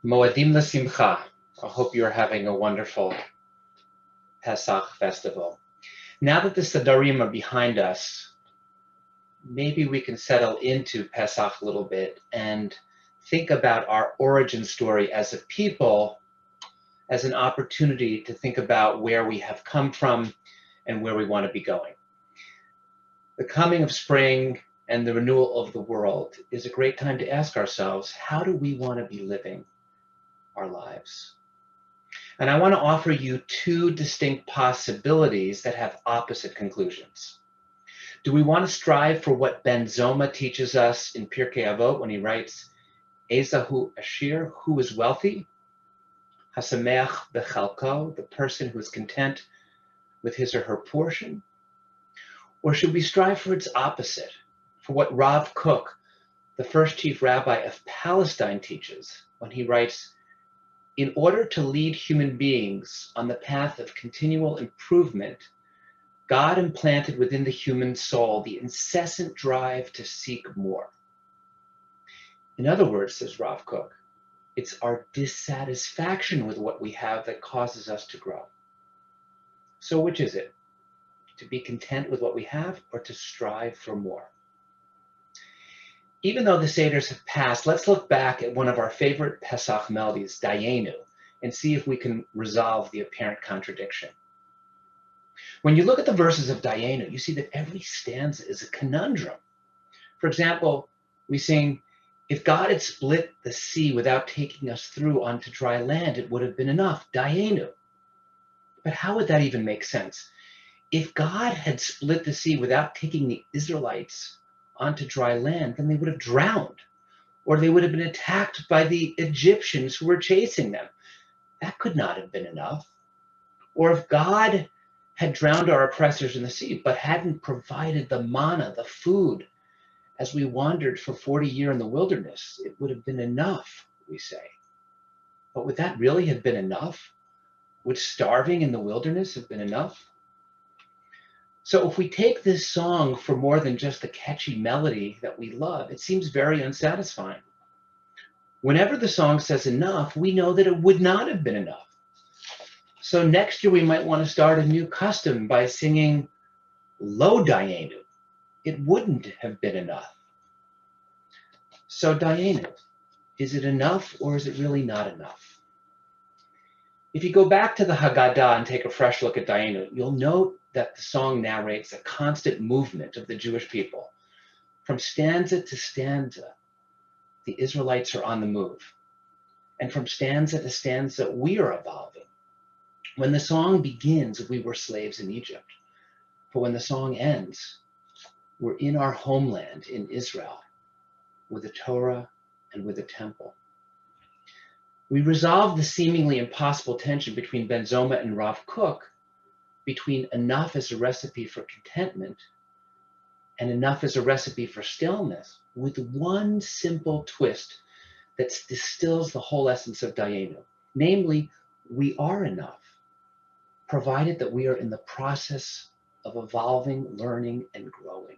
Moadim L'Simcha. I hope you're having a wonderful Pesach festival. Now that the Sadarim are behind us, maybe we can settle into Pesach a little bit and think about our origin story as a people as an opportunity to think about where we have come from and where we want to be going. The coming of spring and the renewal of the world is a great time to ask ourselves, how do we want to be living our lives? And I want to offer you two distinct possibilities that have opposite conclusions. Do we want to strive for what Ben Zoma teaches us in Pirkei Avot when he writes, Ezahu Ashir, who is wealthy? Hasameach bechalko, the person who is content with his or her portion? Or should we strive for its opposite, for what Rav Kook, the first chief rabbi of Palestine, teaches when he writes, in order to lead human beings on the path of continual improvement, God implanted within the human soul the incessant drive to seek more. In other words, says Rav Kook, it's our dissatisfaction with what we have that causes us to grow. So which is it? To be content with what we have or to strive for more? Even though the Seders have passed, let's look back at one of our favorite Pesach melodies, Dayenu, and see if we can resolve the apparent contradiction. When you look at the verses of Dayenu, you see that every stanza is a conundrum. For example, we sing, if God had split the sea without taking us through onto dry land, it would have been enough, Dayenu. But how would that even make sense? If God had split the sea without taking the Israelites onto dry land, then they would have drowned, or they would have been attacked by the Egyptians who were chasing them. That could not have been enough. Or if God had drowned our oppressors in the sea, but hadn't provided the manna, the food, as we wandered for 40 years in the wilderness, it would have been enough, we say. But would that really have been enough? Would starving in the wilderness have been enough? So if we take this song for more than just the catchy melody that we love, it seems very unsatisfying. Whenever the song says enough, we know that it would not have been enough. So next year we might want to start a new custom by singing Lo Dayenu. It wouldn't have been enough. So Dayenu, is it enough or is it really not enough? If you go back to the Haggadah and take a fresh look at Dayenu, you'll note that the song narrates a constant movement of the Jewish people. From stanza to stanza, the Israelites are on the move. And from stanza to stanza, we are evolving. When the song begins, we were slaves in Egypt. But when the song ends, we're in our homeland in Israel with the Torah and with the temple. We resolve the seemingly impossible tension between Ben Zoma and Rav Kook, between enough as a recipe for contentment and enough as a recipe for stillness, with one simple twist that distills the whole essence of Dayenu. Namely, we are enough, provided that we are in the process of evolving, learning, and growing.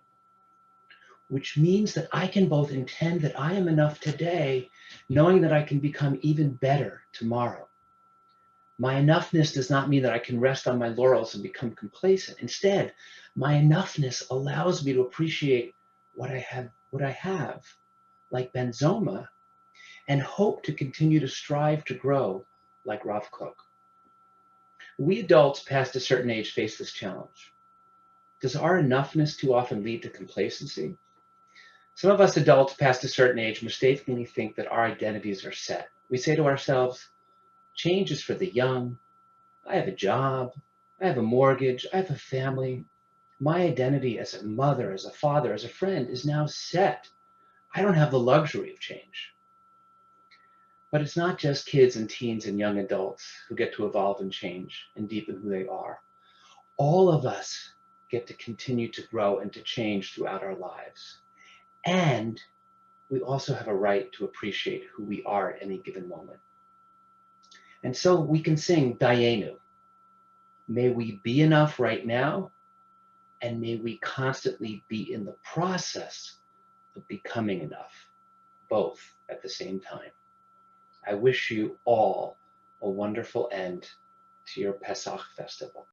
Which means that I can both intend that I am enough today, knowing that I can become even better tomorrow. My enoughness does not mean that I can rest on my laurels and become complacent. Instead, my enoughness allows me to appreciate what I have, like Ben Zoma, and hope to continue to strive to grow like Rav Kook. We adults past a certain age face this challenge. Does our enoughness too often lead to complacency? Some of us adults past a certain age mistakenly think that our identities are set. We say to ourselves, change is for the young. I have a job. I have a mortgage. I have a family. My identity as a mother, as a father, as a friend is now set. I don't have the luxury of change. But it's not just kids and teens and young adults who get to evolve and change and deepen who they are. All of us get to continue to grow and to change throughout our lives. And we also have a right to appreciate who we are at any given moment. And so we can sing Dayenu. May we be enough right now, and may we constantly be in the process of becoming enough, both at the same time. I wish you all a wonderful end to your Pesach festival.